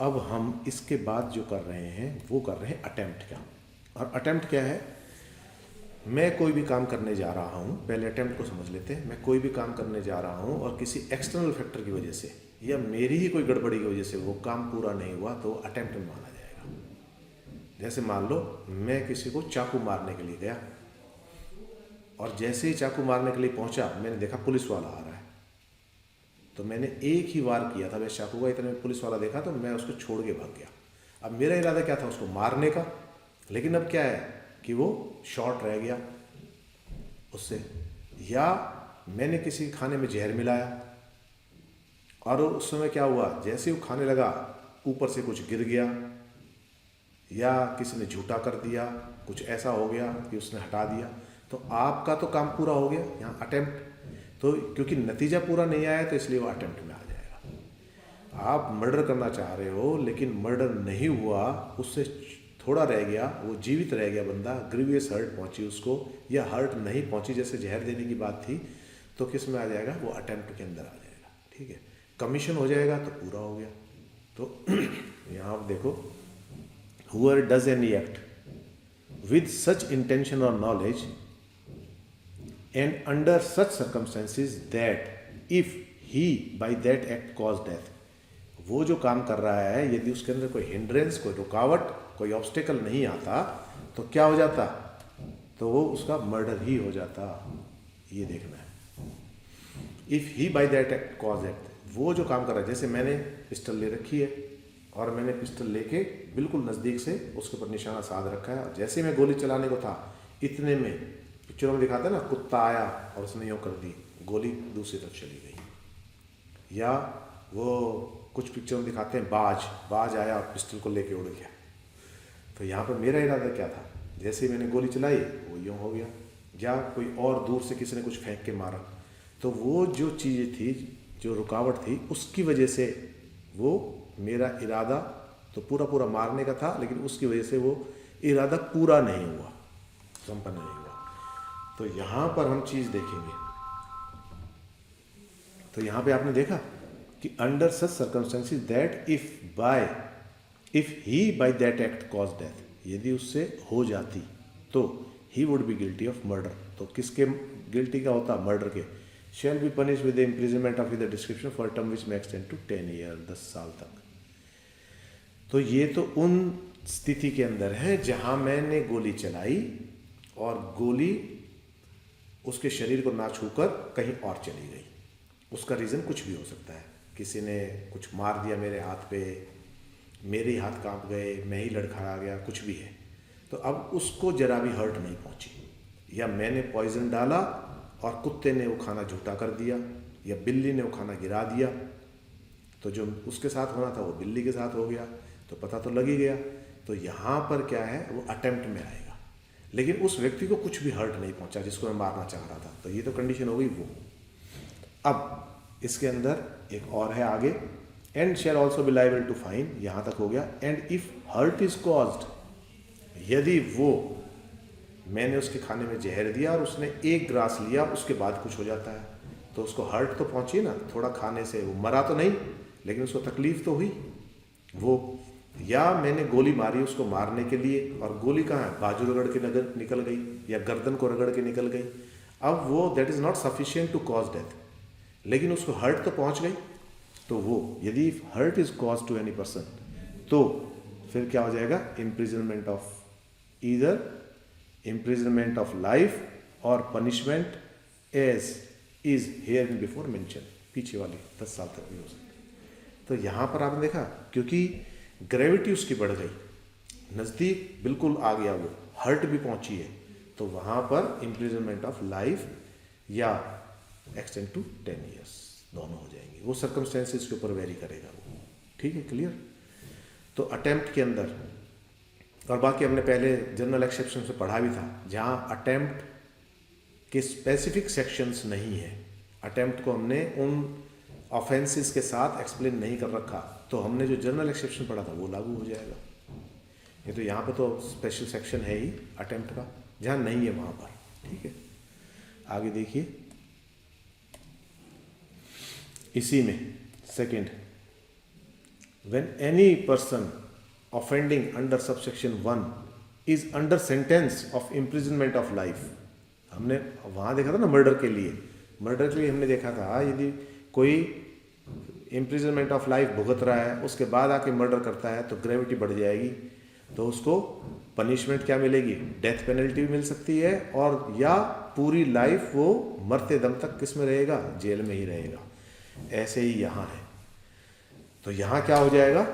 अब हम इसके बाद जो कर रहे हैं वो कर रहे हैं अटेम्प्ट का। और अटेम्प्ट क्या है? मैं कोई भी काम करने जा रहा हूँ, पहले अटेम्प्ट को समझ लेते हैं। मैं कोई भी काम करने जा रहा हूँ और किसी एक्सटर्नल फैक्टर की वजह से या मेरी ही कोई गड़बड़ी की वजह से वो काम पूरा नहीं हुआ तो अटेम्प्ट में माना जाएगा। जैसे मान लो मैं किसी को चाकू मारने के लिए गया और जैसे ही चाकू मारने के लिए पहुंचा मैंने देखा पुलिस वाला आ रहा है, तो मैंने एक ही वार किया था वैसे चाकू का, इतने में पुलिस वाला देखा तो मैं उसको छोड़ के भाग गया। अब मेरा इरादा क्या था? उसको मारने का, लेकिन अब क्या है कि वो शॉर्ट रह गया उससे। या मैंने किसी खाने में जहर मिलाया और उस समय क्या हुआ, जैसे वो खाने लगा ऊपर से कुछ गिर गया या किसी ने झूठा कर दिया, कुछ ऐसा हो गया कि उसने हटा दिया, तो आपका तो काम पूरा हो गया यहाँ अटेम्प्ट। तो क्योंकि नतीजा पूरा नहीं आया तो इसलिए वो अटेम्प्ट में आ जाएगा। आप मर्डर करना चाह रहे हो लेकिन मर्डर नहीं हुआ, उससे थोड़ा रह गया, वो जीवित रह गया बंदा, ग्रीवियस हर्ट पहुंची उसको या हर्ट नहीं पहुंची जैसे जहर देने की बात थी, तो किस में आ जाएगा? वो अटेम्प्ट के अंदर आ जाएगा। ठीक है, कमीशन हो जाएगा तो पूरा हो गया। तो यहाँ आप देखो, whoever does any act with such intention or knowledge and under such circumstances that if he by that act cause death, वो जो काम कर रहा है यदि उसके अंदर कोई हिंड्रेंस, कोई रुकावट, कोई ऑब्स्टेकल नहीं आता तो क्या हो जाता? तो वो उसका मर्डर ही हो जाता। ये देखना है। If he by that act cause act, वो जो काम कर रहा है, जैसे मैंने पिस्टल ले रखी है और मैंने पिस्टल लेके बिल्कुल नज़दीक से उसके ऊपर निशाना साध रखा है और जैसे मैं गोली चलाने को था इतने में पिक्चरों में दिखाता है ना, कुत्ता आया और उसने यूँ कर दी, गोली दूसरी तरफ चली गई। या वो कुछ पिक्चरों में दिखाते हैं बाज आया और पिस्टल को लेके उड़ गया। तो यहाँ पर मेरा इरादा क्या था? जैसे ही मैंने गोली चलाई वो यूँ हो गया। या कोई और दूर से किसी ने कुछ फेंक के मारा, तो वो जो चीज़ें थी, जो रुकावट थी, उसकी वजह से वो मेरा इरादा तो पूरा मारने का था, लेकिन उसकी वजह से वो इरादा पूरा नहीं हुआ, संपन्न नहीं हुआ। तो यहाँ पर हम चीज़ देखेंगे। तो यहाँ पे आपने देखा कि under such circumstances that if he by that act cause death, यदि उससे हो जाती तो ही would be guilty of murder. तो किसके गिल्टी का होता? मर्डर के। Shall be punish with the imprisonment of the description for term which may extend to 10 year, 10 साल तक। तो ये तो उन स्थिति के अंदर है जहां मैंने गोली चलाई और गोली उसके शरीर को ना छूकर कहीं और चली गई। उसका रीज़न कुछ भी हो सकता है, किसी ने कुछ मार दिया मेरे हाथ पे, मेरे ही हाथ कांप गए, मैं ही लड़खड़ा गया, कुछ भी है। तो अब उसको जरा भी हर्ट नहीं पहुंची, या मैंने पॉइजन डाला और कुत्ते ने वो खाना झूठा कर दिया या बिल्ली ने वो खाना गिरा दिया, तो जो उसके साथ होना था वो बिल्ली के साथ हो गया, तो पता तो लग ही गया। तो यहाँ पर क्या है, वो अटेम्प्ट में आएगा, लेकिन उस व्यक्ति को कुछ भी हर्ट नहीं पहुंचा जिसको मैं मारना चाह रहा था। तो ये तो कंडीशन हो गई वो। अब इसके अंदर एक और है आगे, and shall also be liable to fine, यहाँ तक हो गया। And if hurt is caused, यदि वो मैंने उसके खाने में जहर दिया और उसने एक ग्रास लिया, उसके बाद कुछ हो जाता है, तो उसको हर्ट तो पहुंची ना, थोड़ा खाने से, वो मरा तो नहीं लेकिन उसको तकलीफ तो हुई वो। या मैंने गोली मारी उसको मारने के लिए और गोली कहाँ है, बाजू रगड़ के निकल गई या गर्दन को रगड़ के निकल गई। अब वो that is not sufficient to cause death, लेकिन उसको हर्ट तो पहुंच गई। तो वो यदि hurt is cause to any person, तो फिर क्या हो जाएगा, imprisonment of, either imprisonment of life और punishment as is here in before mention, पीछे वाली 10 साल तक भी हो सकती। तो यहाँ पर आपने देखा, क्योंकि ग्रेविटी उसकी बढ़ गई, नज़दीक बिल्कुल आ गया, वो हर्ट भी पहुंची है, तो वहाँ पर इम्प्रिजनमेंट ऑफ लाइफ या एक्सटेंड टू 10 ईयर्स दोनों हो जाएंगे। वो सर्कमस्टेंसेस के ऊपर वेरी करेगा वो। ठीक है, क्लियर। तो अटेम्प्ट के अंदर, और बाकी हमने पहले जनरल एक्सेप्शन से पढ़ा भी था, जहाँ अटेम्प्ट के स्पेसिफिक सेक्शंस नहीं है, अटेम्प्ट को हमने उन ऑफेंसेस के साथ एक्सप्लेन नहीं कर रखा, तो हमने जो जनरल एक्सेप्शन पढ़ा था वो लागू हो जाएगा। ये तो यहाँ पर तो स्पेशल सेक्शन है ही अटेम्प्ट का, जहाँ नहीं है वहाँ पर। ठीक है, आगे देखिए, इसी में second, when any person offending under subsection 1 is under sentence of imprisonment of life, हमने वहाँ देखा था ना मर्डर के लिए हमने देखा था यदि कोई इम्प्रिजनमेंट ऑफ लाइफ भुगत रहा है उसके बाद आके मर्डर करता है तो ग्रेविटी बढ़ जाएगी, तो उसको पनिशमेंट क्या मिलेगी, डेथ पेनल्टी भी मिल सकती है, और या पूरी लाइफ वो मरते दम तक किस में रहेगा, जेल में ही रहेगा। ऐसे ही यहाँ है, तो यहाँ क्या हो जाएगा,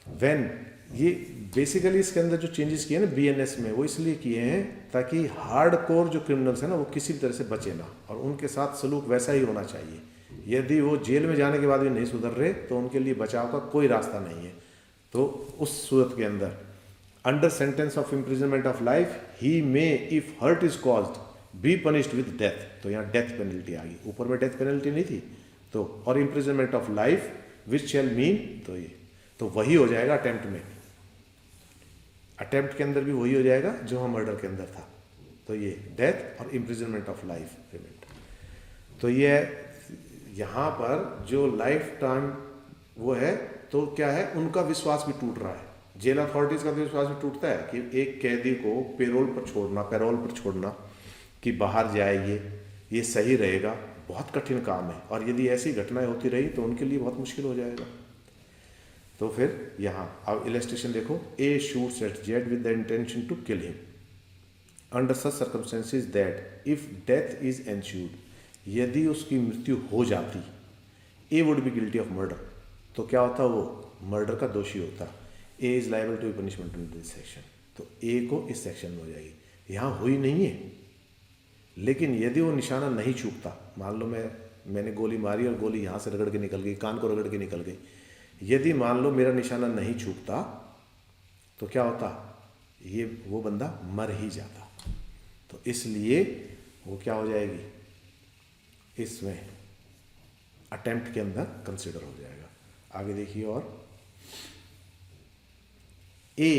व्हेन ये बेसिकली इसके अंदर जो चेंजेस किए ना बीएनएस में, वो इसलिए किए हैं ताकि हार्ड कोर जो क्रिमिनल्स हैं ना वो किसी भी तरह से बचे ना, और उनके साथ सलूक वैसा ही होना चाहिए। यदि वो जेल में जाने के बाद भी नहीं सुधर रहे तो उनके लिए बचाव का कोई रास्ता नहीं है। तो उस सूरत के अंदर under sentence of imprisonment of life he may if hurt is caused be punished with death, तो यहाँ डेथ पेनल्टी आ गई, ऊपर में डेथ पेनल्टी नहीं थी तो, और imprisonment of life which shall mean, तो ये तो वही हो जाएगा अटेम्प्ट में, अटेम्प्ट के अंदर भी वही हो जाएगा जो हम मर्डर के अंदर था, तो ये डेथ और इम्प्रिजनमेंट ऑफ लाइफ पेमेंट। तो ये यहाँ पर जो लाइफ टाइम वो है, तो क्या है, उनका विश्वास भी टूट रहा है, जेल अथॉरिटीज़ का भी विश्वास भी टूटता है कि एक कैदी को पैरोल पर छोड़ना कि बाहर जाए, ये सही रहेगा, बहुत कठिन काम है, और यदि ऐसी घटनाएं होती रही तो उनके लिए बहुत मुश्किल हो जाएगा। तो फिर यहाँ अब इलस्ट्रेशन देखो, A shoots at Z with the intention to kill him under such circumstances that if death is ensured, यदि उसकी मृत्यु हो जाती, A would be guilty of murder, तो क्या होता, वो मर्डर का दोषी होता, A is liable to be punishment in this section, तो ए को इस सेक्शन में हो जाएगी। यहाँ हुई नहीं है, लेकिन यदि वो निशाना नहीं चूकता, मान लो मैंने गोली मारी और गोली यहाँ से रगड़ के निकल गई, कान को रगड़ के निकल गई, यदि मान लो मेरा निशाना नहीं चूकता तो क्या होता, ये वो बंदा मर ही जाता, तो इसलिए वो क्या हो जाएगी, इसमें अटेम्प्ट के अंदर कंसिडर हो जाएगा। आगे देखिए, और a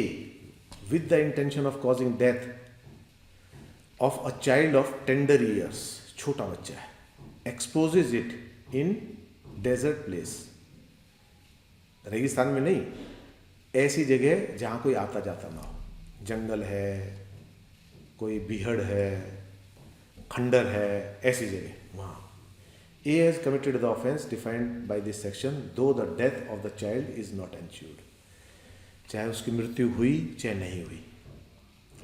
with the intention of causing death of a child of tender years, छोटा बच्चा है, exposes it in desert place, रेगिस्तान में नहीं, ऐसी जगह जहाँ कोई आता जाता ना हो, जंगल है, कोई बीहड़ है, खंडर है, ऐसी जगह वहाँ। A has committed the offence defined by this section though the death of the child is not ensured, चाहे उसकी मृत्यु हुई चाहे नहीं हुई,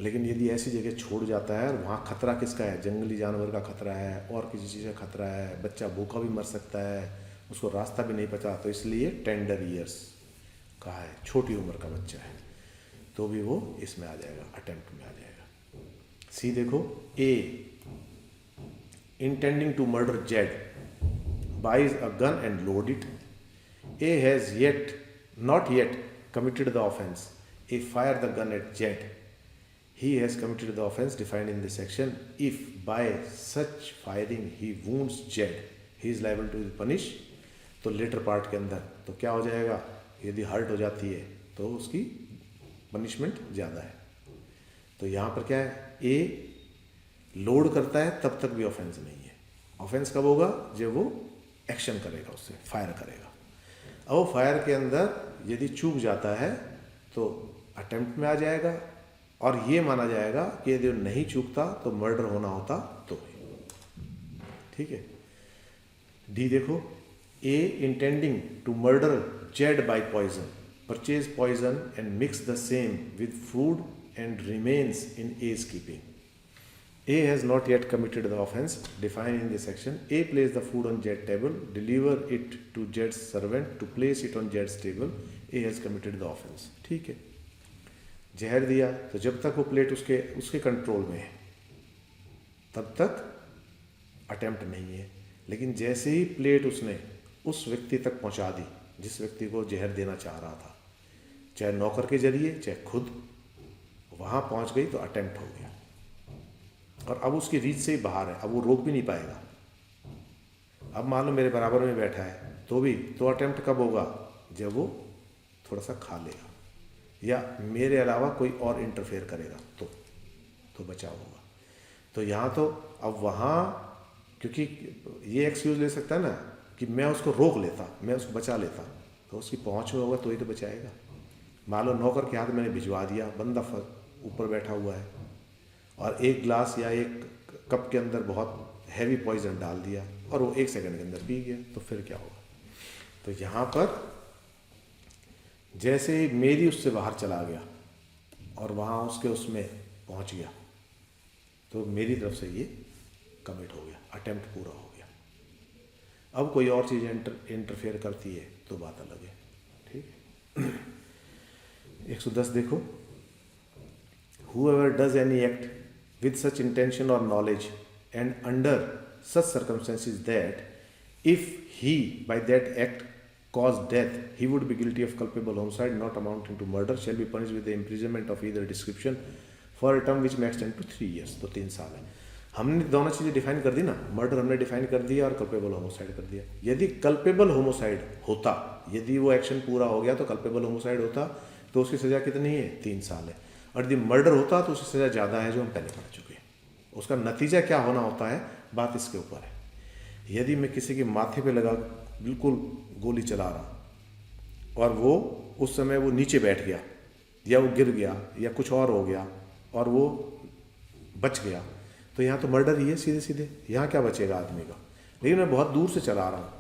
लेकिन यदि ऐसी जगह छोड़ जाता है और वहाँ खतरा किसका है, जंगली जानवर का खतरा है और किसी चीज़ का खतरा है, बच्चा भूखा भी मर सकता है, उसको रास्ता भी नहीं पता, तो इसलिए टेंडर ईयर्स कहा है, छोटी उम्र का बच्चा है, तो भी वो इसमें आ जाएगा, अटेम्प्ट में आ जाएगा। सी देखो, A intending to murder Z buys a gun and load it. A has not yet committed the offence. A fire the gun at Z. He has committed the offence defined in this section. If by such firing he wounds Z, he is liable to be punished. तो letter part के अंदर तो क्या हो जाएगा, यदि hurt हो जाती है तो उसकी पनिशमेंट ज़्यादा है। तो यहाँ पर क्या है, ए लोड करता है तब तक भी ऑफेंस नहीं है, ऑफेंस कब होगा, जब वो एक्शन करेगा, उससे फायर करेगा। अब वो फायर के अंदर यदि चूक जाता है तो अटेम्प्ट में आ जाएगा, और ये माना जाएगा कि यदि नहीं चूकता तो मर्डर होना होता तो, ठीक है। डी देखो, A intending to murder Z by poison purchase poison and mix the same with food and remains in A's keeping. A has not yet committed the offence defined in this section. A places the food on Z's table, deliver it to Z's servant to place it on Z's table. A has committed the offence. ठीक है, जहर दिया तो जब तक वो plate उसके control में है तब तक अटेम्प्ट नहीं है, लेकिन जैसे ही प्लेट उसने उस व्यक्ति तक पहुंचा दी जिस व्यक्ति को जहर देना चाह रहा था, चाहे नौकर के जरिए चाहे खुद, वहाँ पहुँच गई तो अटेम्प्ट हो गया, और अब उसकी रीच से ही बाहर है, अब वो रोक भी नहीं पाएगा। अब मान लो मेरे बराबर में बैठा है तो भी, तो अटेम्प्ट कब होगा, जब वो थोड़ा सा खा लेगा या मेरे अलावा कोई और इंटरफेयर करेगा तो बचाव होगा। तो यहाँ तो अब वहाँ, क्योंकि ये एक्सक्यूज़ ले सकता है ना कि मैं उसको रोक लेता, मैं उसको बचा लेता, तो उसकी पहुँच में होगा तो ही तो बचाएगा। मान लो नौकर के हाथ मैंने भिजवा दिया, बंदा ऊपर बैठा हुआ है और एक ग्लास या एक कप के अंदर बहुत हैवी पॉइजन डाल दिया और वो 1 सेकंड के अंदर पी गया, तो फिर क्या होगा? तो यहाँ पर जैसे ही मेरी उससे बाहर चला गया और वहाँ उसके उसमें पहुँच गया, तो मेरी तरफ से ये कमिट हो गया, अटेम्प्ट पूरा हो गया। अब कोई और चीज़ इंटरफेयर करती है तो बात अलग है, ठीक है। 110 देखो, whoever does any act with such intention or knowledge and under such circumstances that if he by that act cause death he would be guilty of culpable homicide not amounting to murder shall be punished with the imprisonment of either description for a term which may extend to 3 years। तो 3 साल है। हमने दोनों चीज़ें define कर दी ना, murder हमने define कर दिया और कल्पेबल होमोसाइड कर दिया। यदि कल्पेबल होमोसाइड होता, यदि वो एक्शन पूरा हो गया तो कल्पेबल होमोसाइड होता, तो उसकी सज़ा कितनी है? 3 साल है। और यदि मर्डर होता तो उसकी सज़ा ज़्यादा है, जो हम पहले पढ़ चुके हैं। उसका नतीजा क्या होना होता है, बात इसके ऊपर है। यदि मैं किसी के माथे पे लगा बिल्कुल गोली चला रहा और वो उस समय वो नीचे बैठ गया या वो गिर गया या कुछ और हो गया और वो बच गया, तो यहाँ तो मर्डर ही है सीधे सीधे, यहाँ क्या बचेगा आदमी का। लेकिन मैं बहुत दूर से चला रहा हूँ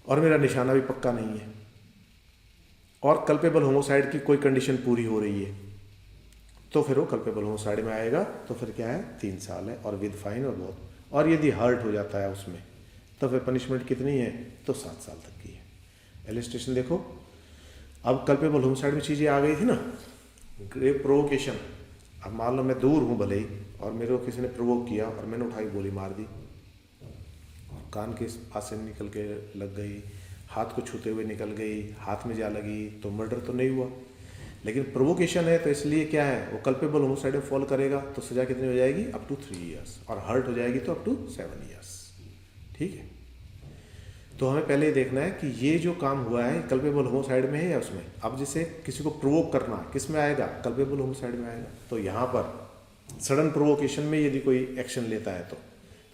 और मेरा निशाना भी पक्का नहीं है और कल्पेबल होमोसाइड की कोई कंडीशन पूरी हो रही है, तो फिर वो कल्पेबल होमोसाइड में आएगा। तो फिर क्या है? 3 साल है और विद फाइन और बहुत। और यदि हर्ट हो जाता है उसमें तो फिर पनिशमेंट कितनी है? तो 7 साल तक की है। इलस्ट्रेशन देखो, अब कल्पेबल होमसाइड में चीज़ें आ गई थी ना, ग्रेव प्रोवोकेशन। अब मान लो मैं दूर हूँ भले ही और मेरे को किसी ने प्रोवोक किया और मैंने उठाई गोली मार दी और कान के पास से निकल के लग गई, हाथ को छूते हुए निकल गई, हाथ में जा लगी, तो मर्डर तो नहीं हुआ। लेकिन प्रोवोकेशन है तो इसलिए क्या है, वो कल्पेबल होमोसाइड में फॉल करेगा, तो सज़ा कितनी हो जाएगी? Up to 3 years. और हर्ट हो जाएगी तो अप टू 7 ईयर्स। ठीक है, तो हमें पहले ये देखना है कि ये जो काम हुआ है कल्पेबल होमोसाइड में है या उसमें। अब जैसे किसी को प्रोवोक करना किस में आएगा? कल्पेबल होमोसाइड में आएगा। तो यहाँ पर सडन प्रोवोकेशन में यदि कोई एक्शन लेता है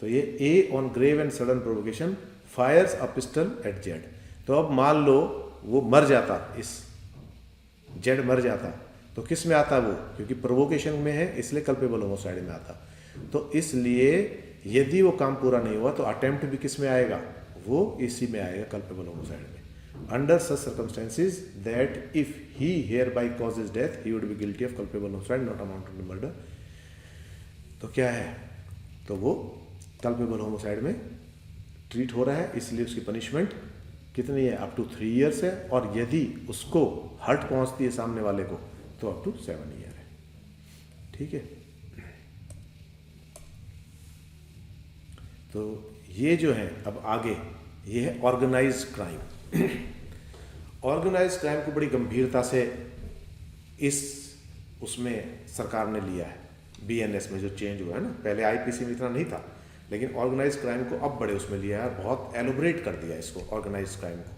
तो ये A on grave and sudden provocation fires a pistol at Z. तो अब मान लो वो मर जाता, इस जेड मर जाता, तो किस में आता वो? क्योंकि प्रोवोकेशन में है इसलिए कल्पेबल होमोसाइड में आता। तो इसलिए यदि वो काम पूरा नहीं हुआ तो अटेम्प्ट भी किस में आएगा? वो इसी में आएगा, कल्पेबल होमोसाइड में। Under such circumstances that if he hereby causes death he would be guilty of culpable homicide not amounting to murder. तो क्या है? तो वो कल्पेबल होमोसाइड में ट्रीट हो रहा है, इसलिए उसकी पनिशमेंट कितनी है? अप टू 3 ईयर्स है। और यदि उसको हर्ट पहुंचती है सामने वाले को तो अप टू 7 ईयर है। ठीक है, तो ये जो है अब आगे ये है ऑर्गेनाइज्ड क्राइम। ऑर्गेनाइज्ड क्राइम को बड़ी गंभीरता से इस उसमें सरकार ने लिया है, बीएनएस में जो चेंज हुआ है ना। पहले आईपीसी में इतना नहीं था, लेकिन ऑर्गेनाइज्ड क्राइम को अब बड़े उसमें लिया है, बहुत एलोबरेट कर दिया इसको ऑर्गेनाइज्ड क्राइम को।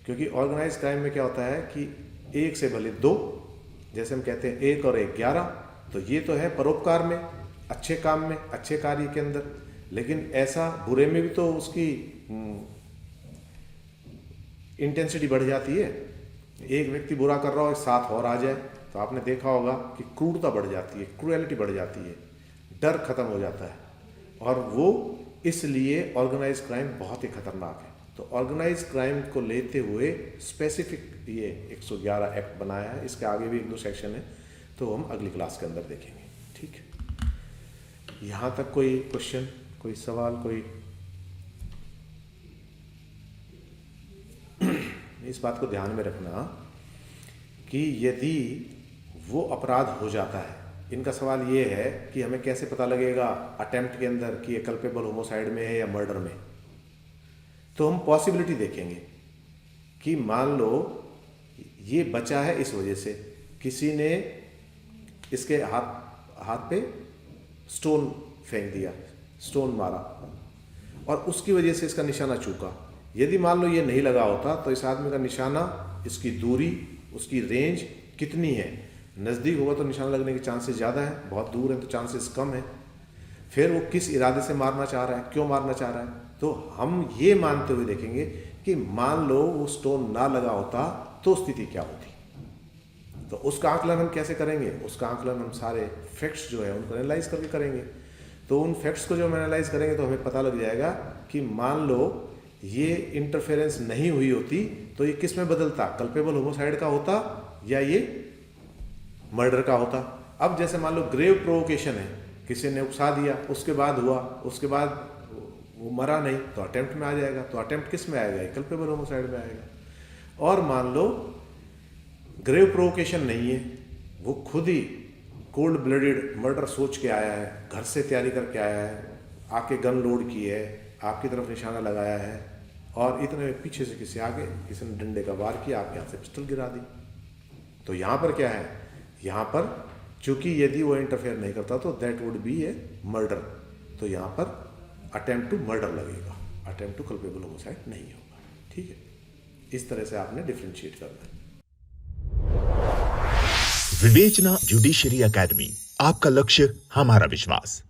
क्योंकि ऑर्गेनाइज्ड क्राइम में क्या होता है कि 1 से भले 2, जैसे हम कहते हैं 1 और 1 11, तो ये तो है परोपकार में, अच्छे काम में, अच्छे कार्य के अंदर। लेकिन ऐसा बुरे में भी तो उसकी इंटेंसिटी बढ़ जाती है। एक व्यक्ति बुरा कर रहा हो, 7 और आ जाए, तो आपने देखा होगा कि क्रूरता बढ़ जाती है, क्रूएलिटी बढ़ जाती है, डर खत्म हो जाता है। और वो इसलिए ऑर्गेनाइज्ड क्राइम बहुत ही खतरनाक है। तो ऑर्गेनाइज्ड क्राइम को लेते हुए स्पेसिफिक ये 111 एक्ट बनाया है। इसके आगे भी 1-2 सेक्शन है, तो हम अगली क्लास के अंदर देखेंगे। ठीक है, यहाँ तक कोई क्वेश्चन, कोई सवाल, कोई? इस बात को ध्यान में रखना कि यदि वो अपराध हो जाता है, इनका सवाल ये है कि हमें कैसे पता लगेगा अटेम्प्ट के अंदर कि ये कल्पेबल होमोसाइड में है या मर्डर में। तो हम पॉसिबिलिटी देखेंगे कि मान लो ये बचा है इस वजह से, किसी ने इसके हाथ पे स्टोन फेंक दिया, स्टोन मारा और उसकी वजह से इसका निशाना चूका। यदि मान लो ये नहीं लगा होता तो इस आदमी का निशाना, इसकी दूरी, उसकी रेंज कितनी है? नज़दीक होगा तो निशाना लगने के चांसेस ज़्यादा है, बहुत दूर है तो चांसेस कम है। फिर वो किस इरादे से मारना चाह रहा है, क्यों मारना चाह रहा है, तो हम ये मानते हुए देखेंगे कि मान लो वो स्टोन ना लगा होता तो स्थिति क्या होती। तो उसका आकलन हम कैसे करेंगे? उसका आकलन हम सारे फैक्ट्स जो है उनको एनालाइज करके करेंगे। तो उन फैक्ट्स को जो हम एनालाइज करेंगे तो हमें पता लग जाएगा कि मान लो ये इंटरफेरेंस नहीं हुई होती तो ये किस में बदलता, कल्पेबल होमोसाइड का होता या ये मर्डर का होता। अब जैसे मान लो ग्रेव प्रोवोकेशन है, किसी ने उकसा दिया, उसके बाद हुआ, उसके बाद वो मरा नहीं तो अटेम्प्ट में आ जाएगा। तो अटेम्प्ट किस में आएगा? कल्पेबल होमोसाइड में आएगा। और मान लो ग्रेव प्रोवोकेशन नहीं है, वो खुद ही कोल्ड ब्लडेड मर्डर सोच के आया है, घर से तैयारी करके आया है, आके गन लोड की है, आपकी तरफ निशाना लगाया है और इतने पीछे से किसी ने डंडे का वार किया, आपके हाथ से पिस्टल गिरा दी। तो यहाँ पर क्या है? यहाँ पर चूंकि यदि वो इंटरफेयर नहीं करता तो that would be A murder. तो यहाँ पर अटेम्प्ट टू मर्डर लगेगा, अटेम्प्ट टू कल्पेबल होमोसाइड नहीं होगा। ठीक है, इस तरह से आपने डिफरेंशिएट करना है। विवेचना जुडिशरी एकेडमी, आपका लक्ष्य हमारा विश्वास।